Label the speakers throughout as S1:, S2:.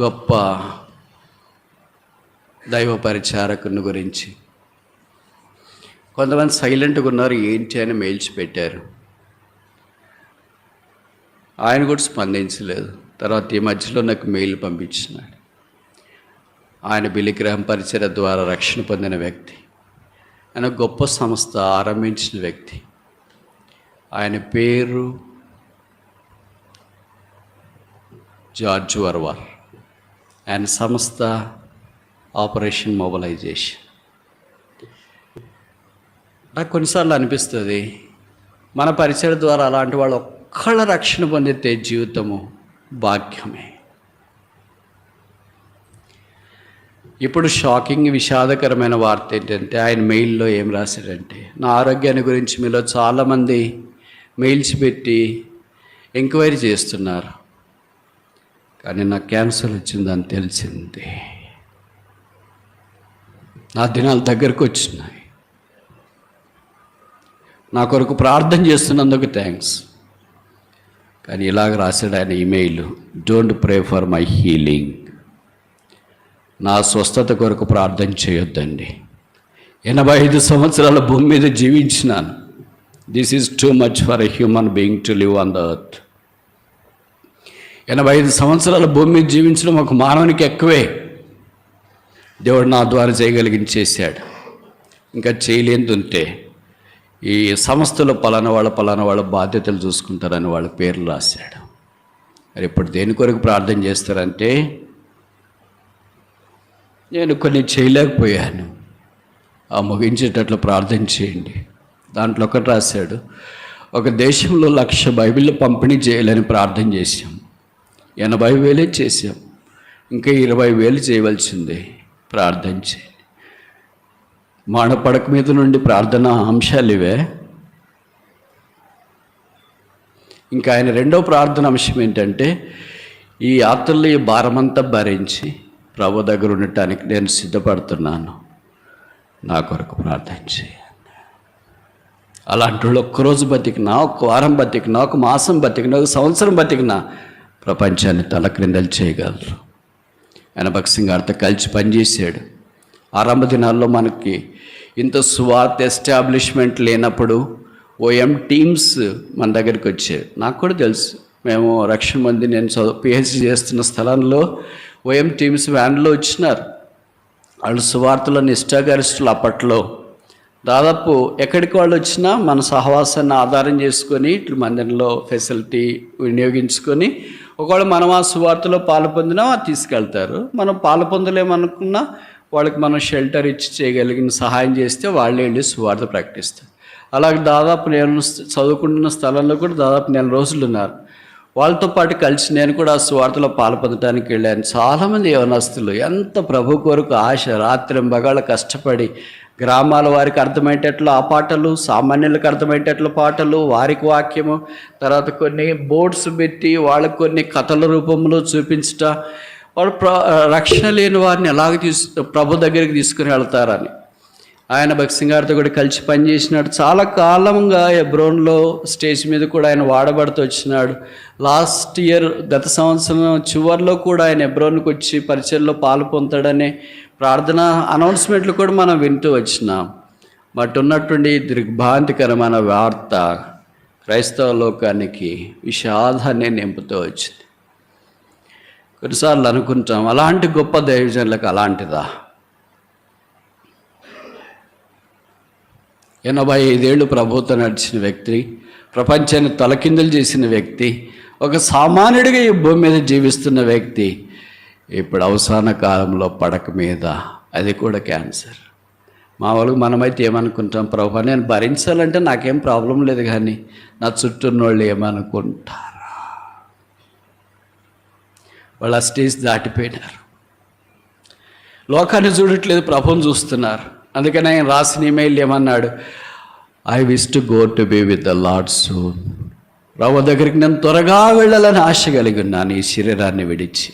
S1: గొప్ప దైవ పరిచారకుని గురించి కొంతమంది సైలెంట్గా ఉన్నారు, ఏంటి అని మెయిల్స్ పెట్టారు. ఆయన కూడా స్పందించలేదు. తర్వాత ఈ మధ్యలో నాకు మెయిల్ పంపించినాడు. ఆయన బిలిగ్రహం పరిచర్య ద్వారా రక్షణ పొందిన వ్యక్తి. ఆయన గొప్ప సంస్థ ఆరంభించిన వ్యక్తి. ఆయన పేరు జార్జ్ వర్వర్. ఆయన సంస్థ ఆపరేషన్ మొబిలైజేషన్. నాకు కొన్నిసార్లు అనిపిస్తుంది, మన పరిచయం ద్వారా అలాంటి వాళ్ళు ఒక్కళ్ళ రక్షణ పొందితే జీవితము భాగ్యమే. ఇప్పుడు షాకింగ్ విషాదకరమైన వార్త ఏంటంటే, ఆయన మెయిల్లో ఏం రాశాడంటే, నా ఆరోగ్యాన్ని గురించి మీలో చాలామంది మెయిల్స్ పెట్టి ఎంక్వైరీ చేస్తున్నారు, కానీ నాకు క్యాన్సర్ వచ్చిందని తెలిసింది. నా దినాలు దగ్గరకు వచ్చినాయి. నా కొరకు ప్రార్థన చేస్తున్నందుకు థ్యాంక్స్. కానీ ఇలాగ రాశాడు ఆయన email, don't pray for my healing. నా స్వస్థత కొరకు ప్రార్థన చేయొద్దండి. 85 సంవత్సరాల భూమి మీద జీవించినాను. This is too much for a human being to live on the earth. 85 సంవత్సరాల భూమి మీద జీవించడం ఒక మానవునికి ఎక్కువే. దేవుడు నా ద్వారా చేయగలిగించేశాడు. ఇంకా చేయలేనిది ఉంటే ఈ సంస్థలో పలానా వాళ్ళ బాధ్యతలు చూసుకుంటారని వాళ్ళ పేర్లు రాశాడు. మరి ఇప్పుడు దేని కొరకు ప్రార్థన చేస్తారంటే, నేను కొన్ని చేయలేకపోయాను, ముగించేటట్లు ప్రార్థన చేయండి. దాంట్లో ఒకటి రాశాడు, ఒక దేశంలో 1,00,000 బైబిళ్ళు పంపిణీ చేయాలని ప్రార్థన చేశాం. 80,000 చేశాం. ఇంకా 20,000 చేయవలసిందే. ప్రార్థన చేయండి. మానపడక మీద నుండి ప్రార్థన అంశాలు ఇవే. ఇంకా ఆయన రెండో ప్రార్థన అంశం ఏంటంటే, ఈ యాత్రలో ఈ భారమంతా భరించి ప్రభు దగ్గర ఉండటానికి నేను సిద్ధపడుతున్నాను, నా కొరకు ప్రార్థన చేయండి. అలాంటి వాళ్ళు ఒక్కరోజు బతికినా, ఒక వారం బతికినా, ఒక మాసం బతికినా, ఒక సంవత్సరం బతికినా ప్రపంచాన్ని తలక్రిందలు చేయగలరు. ఆయన భగత్ సింగ్ గారితో కలిసి పనిచేశాడు. ఆరంభ దినాల్లో మనకి ఇంత సువార్త ఎస్టాబ్లిష్మెంట్ లేనప్పుడు ఓఎం టీమ్స్ మన దగ్గరికి వచ్చాయి. నాకు కూడా తెలుసు, మేము రక్షణ మంది నేను పిహెచ్డి చేస్తున్న స్థలంలో ఓఎం టీమ్స్ వ్యాన్లో వచ్చినారు. వాళ్ళు సువార్తలో నిష్ఠాగరిష్ఠులు. అప్పట్లో దాదాపు ఎక్కడికి వాళ్ళు వచ్చినా మన సహవాసాన్ని ఆధారం చేసుకొని ఇట్లా మందిరంలో ఫెసిలిటీ వినియోగించుకొని, ఒకవేళ మనం ఆ సువార్తలో పాలు పొందినా తీసుకెళ్తారు. మనం పాలు పొందలేమనుకున్నా వాళ్ళకి మనం షెల్టర్ ఇచ్చి చేయగలిగిన సహాయం చేస్తే వాళ్ళే వెళ్ళి సువార్త ప్రకటిస్తారు. అలాగే దాదాపు నేను చదువుకుంటున్న స్థలంలో కూడా దాదాపు 4 రోజులు ఉన్నారు. వాళ్ళతో పాటు కలిసి నేను కూడా ఆ సువార్తలో పాలు పొందడానికి వెళ్ళాను. చాలామంది యవనస్తులు ఎంత ప్రభు కొరకు ఆశ, రాత్రింబగళ్ళ కష్టపడి గ్రామాల వారికి అర్థమయ్యేటట్లు ఆ పాటలు, సామాన్యులకు అర్థమయ్యేటట్లు పాటలు, వారికి వాక్యము, తర్వాత కొన్ని బోర్డ్స్ పెట్టి వాళ్ళకు కొన్ని కథల రూపంలో చూపించట, వాడు రక్షణ లేని వారిని ఎలాగ ప్రభు దగ్గరికి తీసుకుని వెళ్తారని ఆయన భగత్ సింగ్ గారితో కూడా కలిసి పనిచేసినాడు. చాలా కాలంగా హెబ్రోన్లో స్టేజ్ మీద కూడా ఆయన వాడబడుతూ వచ్చినాడు. లాస్ట్ ఇయర్ గత సంవత్సరం చివరిలో కూడా ఆయన హెబ్రోన్కి వచ్చి పరిచయంలో పాలు పొందుతాడనే ప్రార్థన అనౌన్స్మెంట్లు కూడా మనం వింటూ వచ్చినాం. బట్ ఉన్నట్టుండి దిగ్భ్రాంతికరమైన వార్త క్రైస్తవ లోకానికి విషాదాన్ని నింపుతూ వచ్చింది. కొన్నిసార్లు అనుకుంటాం, అలాంటి గొప్ప దైవజనులకు అలాంటిదా? 85 ఏళ్ళు ప్రభుత్వం నడిచిన వ్యక్తి, ప్రపంచాన్ని తలకిందులు చేసిన వ్యక్తి, ఒక సామాన్యుడిగా ఈ భూమి మీద జీవిస్తున్న వ్యక్తి ఇప్పుడు అవసాన కాలంలో పడక మీద, అది కూడా క్యాన్సర్. మామూలుగా మనమైతే ఏమనుకుంటాం, ప్రభు నేను భరించాలంటే నాకేం ప్రాబ్లం లేదు, కానీ నా చుట్టూ ఉన్న వాళ్ళు ఏమనుకుంటారా? వాళ్ళు ఆ స్టేజ్ దాటిపోయినారు. లోకాన్ని చూడట్లేదు, ప్రభువుని చూస్తున్నారు. అందుకని ఆయన రాసిన ఈమెయిల్ ఏమన్నాడు, I wish to go to be with the Lord soon. ప్రభు దగ్గరికి నేను త్వరగా వెళ్ళాలని ఆశ కలిగి ఉన్నాను ఈ శరీరాన్ని విడిచి.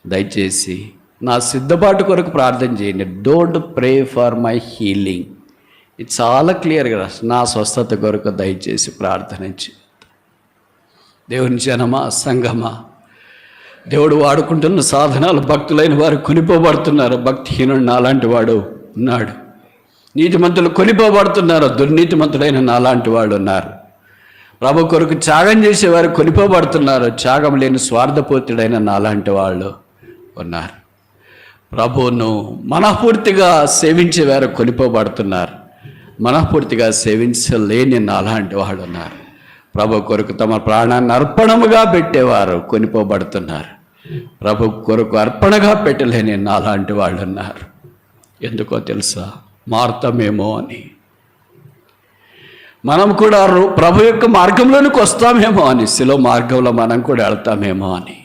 S1: దయచేసి నా సిద్ధపాటు కొరకు ప్రార్థన చేయండి. Don't pray for my healing. ఇది చాలా క్లియర్గా రాస్తుంది. నా స్వస్థత కొరకు దయచేసి ప్రార్థన చేయండి. దేవుని జనమా, సంగమా, దేవుడు వాడుకుంటున్న సాధనాలు భక్తులైన వారు కొనిపోబడుతున్నారు. భక్తిహీనుడు నాలాంటి వాడు ఉన్నాడు. నీతిమంతులు కొనిపోబడుతున్నారు. దుర్నీతిమంతుడైన నాలాంటి వాడు ఉన్నారు. ప్రభు కొరకు త్యాగం చేసేవారు కొనిపోబడుతున్నారు. త్యాగం లేని స్వార్థపూర్తుడైన నాలాంటి వాళ్ళు ఉన్నారు. ప్రభువును మనఃపూర్తిగా సేవించేవారు కొనిపోబడుతున్నారు. మనఃపూర్తిగా సేవించలేని నాలాంటి వాళ్ళు ఉన్నారు. ప్రభు కొరకు తమ ప్రాణాన్ని అర్పణముగా పెట్టేవారు కొనిపోబడుతున్నారు. ప్రభు కొరకు అర్పణగా పెట్టలేని నాలాంటి వాళ్ళు ఉన్నారు. ఎందుకో తెలుసా? మారుతామేమో అని. మనం కూడా ప్రభు యొక్క మార్గంలోనికి వస్తామేమో అని, శిలువ మార్గంలో మనం కూడా వెళ్తామేమో అని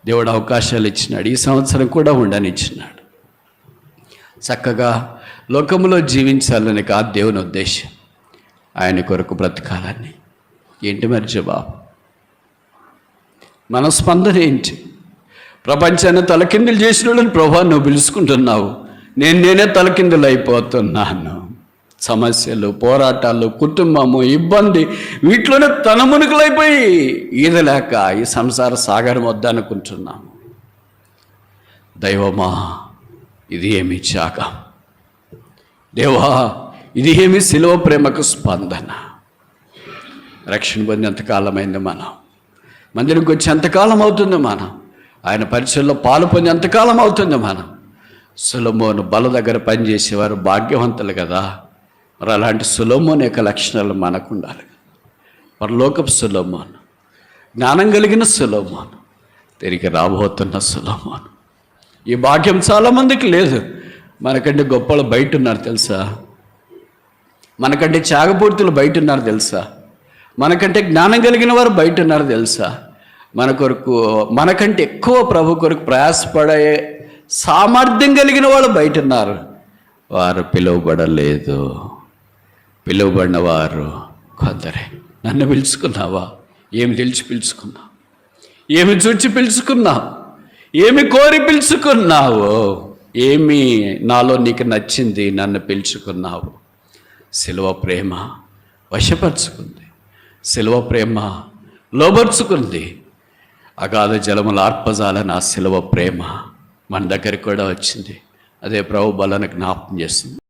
S1: దేవుడు అవకాశాలు ఇచ్చినాడు. ఈ సంవత్సరం కూడా ఉండనిచ్చినాడు. చక్కగా లోకంలో జీవించాలని కాదు దేవుని ఉద్దేశం. ఆయన కొరకు బ్రతకాలని. ఏంటి మరి జవాబు? మన స్పందన ఏంటి? ప్రపంచాన్ని తలకిందులు చేసిన వాళ్ళని ప్రభా నువ్వు పిలుచుకుంటున్నావు, నేనే తలకిందులు అయిపోతున్నాను. సమస్యలు, పోరాటాలు, కుటుంబము, ఇబ్బంది, వీటిలోనే తనమునుకులైపోయి ఈదలేక ఈ సంసార సాగరం వద్దనుకుంటున్నాము. దైవమా, ఇది ఏమి త్యాగం! దేవా, ఇది ఏమి శిలువ ప్రేమకు స్పందన! రక్షణ పొంది ఎంతకాలమైంది మనం? మందిరికి వచ్చి ఎంతకాలం అవుతుంది మనం? ఆయన పరిచయంలో పాలు పొంది ఎంతకాలం అవుతుంది మనం? సొలొమోను బల దగ్గర పనిచేసేవారు భాగ్యవంతులు కదా. మరి అలాంటి సొలొమోను యొక్క లక్షణాలు మనకు ఉండాలి. పరలోకపు సొలొమోను, జ్ఞానం కలిగిన సొలొమోను, తిరిగి రాబోతున్న సొలొమోను. ఈ భాగ్యం చాలామందికి లేదు. మనకంటే గొప్పలు బయట ఉన్నారు తెలుసా? మనకంటే త్యాగపూర్తులు బయట ఉన్నారు తెలుసా? మనకంటే జ్ఞానం కలిగిన వారు బయట ఉన్నారు తెలుసా? మనకంటే ఎక్కువ ప్రభు కొరకు ప్రయాసపడే సామర్థ్యం కలిగిన వాళ్ళు బయట ఉన్నారు. వారు పిలువబడలేదు. పిలువబడిన వారు కొందరే. నన్ను పిలుచుకున్నావా? ఏమి తెలిసి పిలుచుకున్నావు? ఏమి చూచి పిలుచుకున్నావు? ఏమి కోరి పిలుచుకున్నావు? ఏమి నాలో నీకు నచ్చింది నన్ను పిలుచుకున్నావు? శిలువ ప్రేమ వశపరుచుకుంది. శిలువ ప్రేమ లోబర్చుకుంది. అగాధ జలముల ఆర్పజాల నా శిలువ ప్రేమ మన దగ్గరికి కూడా వచ్చింది. అదే ప్రభు బలను జ్ఞాపకం చేస్తుంది.